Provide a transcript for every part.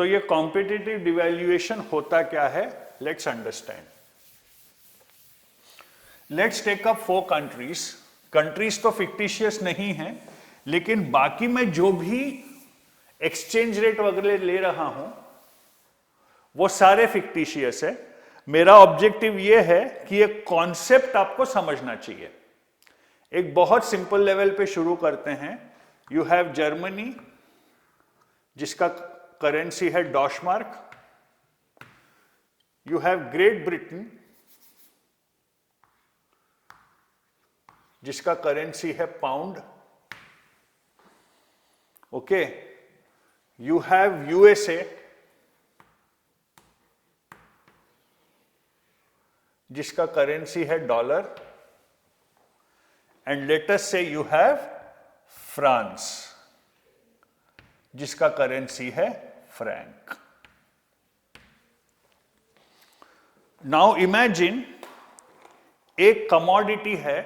तो ये competitive devaluation होता क्या है, let's understand. Let's take up 4 countries. Countries तो फिक्टिशियस नहीं है, लेकिन बाकी मैं जो भी एक्सचेंज रेट वगैरह ले रहा हूं वो सारे फिक्टिशियस है। मेरा ऑब्जेक्टिव ये है कि ये कॉन्सेप्ट आपको समझना चाहिए। एक बहुत सिंपल लेवल पे शुरू करते हैं। यू हैव जर्मनी जिसका करेंसी है Deutschmark, you have Great Britain जिसका करेंसी है pound, okay, you have USA जिसका करेंसी है dollar, and let us say you have France जिसका करेंसी है फ्रैंक। नाउ इमेजिन एक कमोडिटी है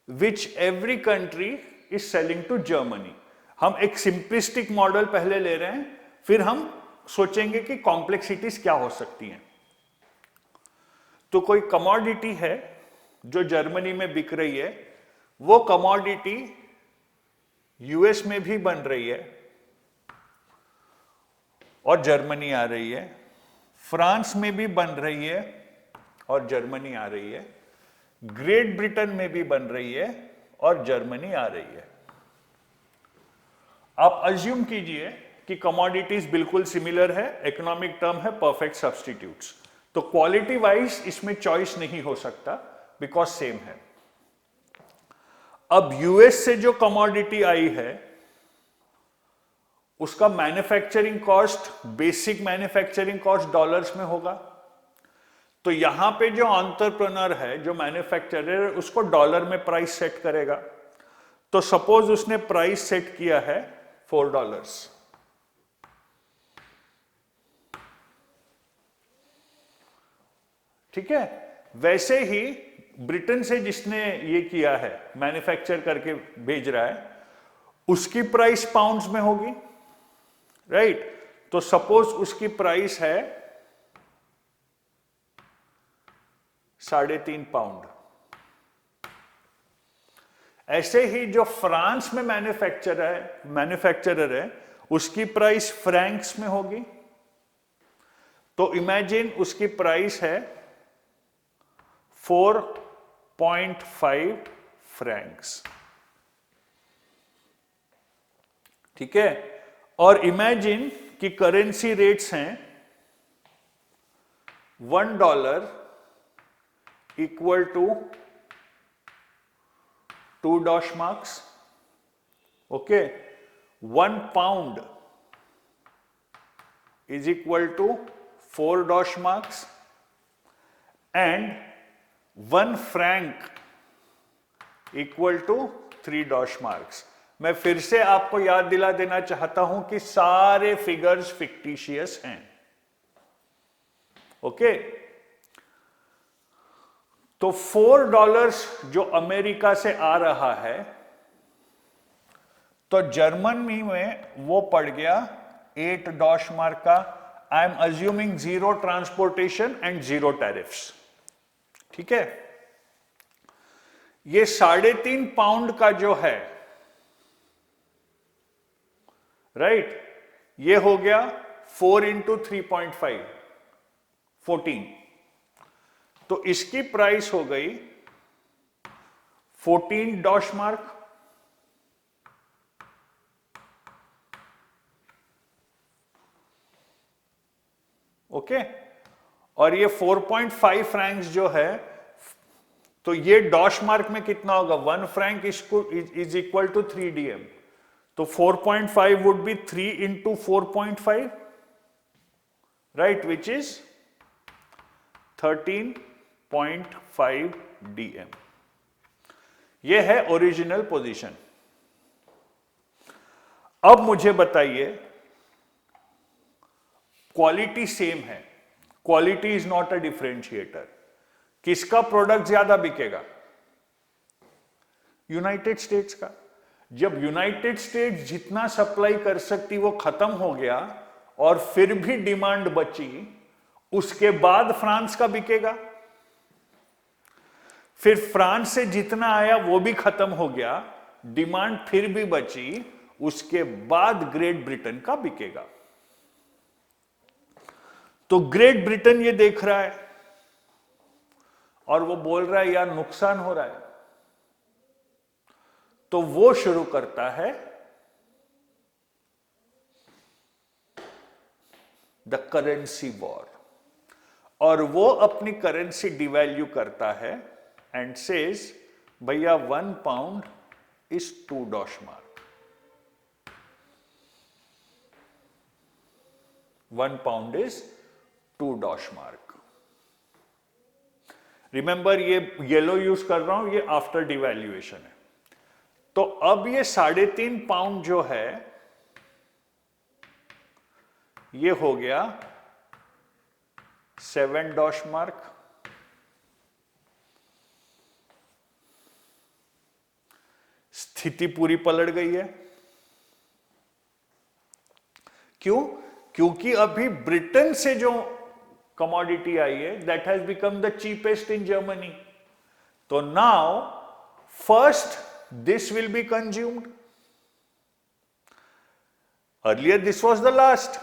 which every country is selling to Germany. हम एक सिंपलिस्टिक मॉडल पहले ले रहे हैं, फिर हम सोचेंगे कि कॉम्प्लेक्सिटीज क्या हो सकती हैं। तो कोई कमोडिटी है जो जर्मनी में बिक रही है, वो कमोडिटी यूएस में भी बन रही है और जर्मनी आ रही है, फ्रांस में भी बन रही है और जर्मनी आ रही है, ग्रेट ब्रिटेन में भी बन रही है और जर्मनी आ रही है। आप अज्यूम कीजिए कि कमोडिटीज बिल्कुल सिमिलर है, इकोनॉमिक टर्म है परफेक्ट सब्स्टिट्यूट्स, तो क्वालिटी वाइज इसमें चॉइस नहीं हो सकता बिकॉज सेम है। अब यूएस से जो कमोडिटी आई है उसका manufacturing cost, basic manufacturing cost dollars में होगा। तो यहां पे जो एंटरप्रेन्योर है, जो मैन्युफैक्चरर, उसको डॉलर में प्राइस सेट करेगा। तो सपोज उसने प्राइस सेट किया है $4, ठीक है। वैसे ही ब्रिटेन से जिसने ये किया है, मैन्युफैक्चर करके भेज रहा है, उसकी प्राइस पाउंड्स में होगी, राइट। तो सपोज उसकी प्राइस है 3.5 पाउंड। ऐसे ही जो फ्रांस में मैन्युफैक्चरर है उसकी प्राइस फ्रैंक्स में होगी। तो इमेजिन उसकी प्राइस है 4.5 फ्रैंक्स, ठीक है। और इमेजिन कि करेंसी रेट्स हैं $1 equal to 2 Deutschmarks, okay. 1 pound is equal to 4 Deutschmarks and 1 franc equal to 3 Deutschmarks. मैं फिर से आपको याद दिला देना चाहता हूं कि सारे फिगर्स फिक्टिशियस हैं, ओके। तो $4 जो अमेरिका से आ रहा है, तो जर्मनी में वो पड़ गया 8 डॉशमार्क का। I am assuming 0 transportation and 0 tariffs, ठीक है। ये 3.5 पाउंड का जो है, राइट, ये हो गया 4 इंटू 3.5, 14। तो इसकी प्राइस हो गई 14 डॉशमार्क, ओके। और ये 4.5 फ्रैंक्स जो है, तो ये डॉशमार्क में कितना होगा, 1 franc is equal to 3 DM। तो 4.5 would be 3 into 4.5, right, which is 13.5 DM। यह है ओरिजिनल पोजीशन। अब मुझे बताइए, क्वालिटी सेम है, quality is not a differentiator, किसका प्रोडक्ट ज्यादा बिकेगा? यूनाइटेड स्टेट्स का। जब यूनाइटेड स्टेट्स जितना सप्लाई कर सकती वो खत्म हो गया और फिर भी डिमांड बची, उसके बाद फ्रांस का बिकेगा। फिर फ्रांस से जितना आया वो भी खत्म हो गया, डिमांड फिर भी बची, उसके बाद ग्रेट ब्रिटेन का बिकेगा। तो ग्रेट ब्रिटेन ये देख रहा है और वो बोल रहा है यार नुकसान हो रहा है, तो वो शुरू करता है द करेंसी वॉर, और वो अपनी करेंसी डिवैल्यू करता है एंड सेज भैया 1 pound is 2 Deutschmark, 1 pound is 2 Deutschmark. Remember ये येलो यूज कर रहा हूं, ये आफ्टर डिवैल्यूएशन है। तो अब ये 3.5 पाउंड जो है ये हो गया 7 डॉशमार्क, स्थिति पूरी पलट गई है। क्यों? क्योंकि अभी ब्रिटेन से जो कमोडिटी आई है that has become the cheapest in Germany. तो now first this will be consumed, earlier this was the last.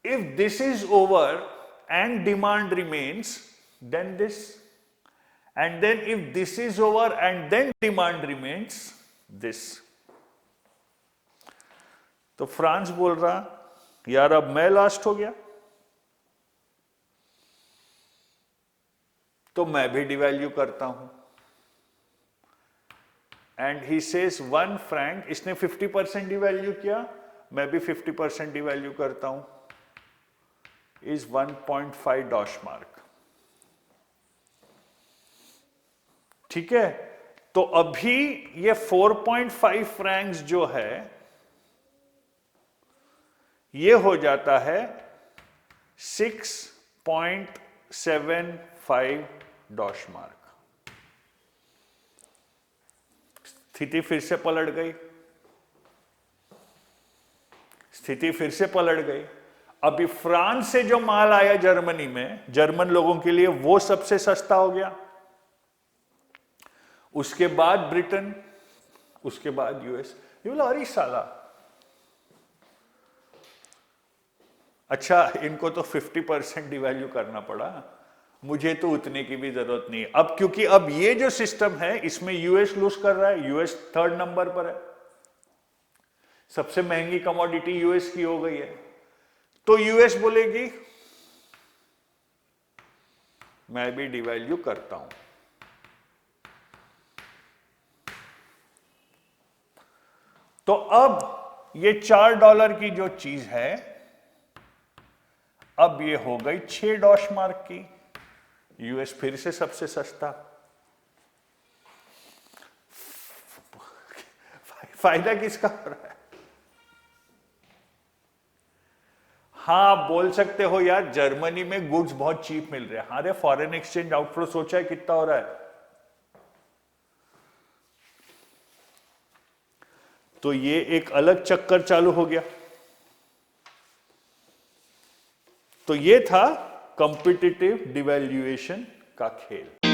If this is over and demand remains, then this, and then if this is over and then demand remains, this. तो France बोल रहा यार अब मैं last हो गया, तो मैं भी डिवैल्यू करता हूं। एंड ही सेज 1 फ्रैंक, इसने 50% डिवैल्यू किया, मैं भी 50% डिवैल्यू करता हूं, is 1.5 डॉशमार्क। ठीक है, तो अभी ये 4.5 फ्रैंक्स जो है ये हो जाता है 6.75 डॉशमार्क। स्थिति फिर से पलट गई, स्थिति फिर से पलट गई। अभी फ्रांस से जो माल आया जर्मनी में, जर्मन लोगों के लिए वो सबसे सस्ता हो गया, उसके बाद ब्रिटेन, उसके बाद यूएस। ये बोला अरे साला, अच्छा इनको तो 50% डिवैल्यू करना पड़ा, मुझे तो उतने की भी जरूरत नहीं। अब क्योंकि अब ये जो सिस्टम है इसमें यूएस लूज कर रहा है, यूएस 3rd नंबर पर है, सबसे महंगी कमोडिटी यूएस की हो गई है। तो यूएस बोलेगी मैं भी डिवैल्यू करता हूं। तो अब ये $4 की जो चीज है अब ये हो गई 6 डॉशमार्क की, यूएस फिर से सबसे सस्ता। फायदा किसका हो रहा है? हाँ आप बोल सकते हो यार जर्मनी में गुड्स बहुत चीप मिल रहे हैं। हाँ रे, फॉरेन एक्सचेंज आउटफ्लो सोचा है कितना हो रहा है? तो ये एक अलग चक्कर चालू हो गया। तो ये था कॉम्पिटिटिव डिवैल्यूएशन का खेल।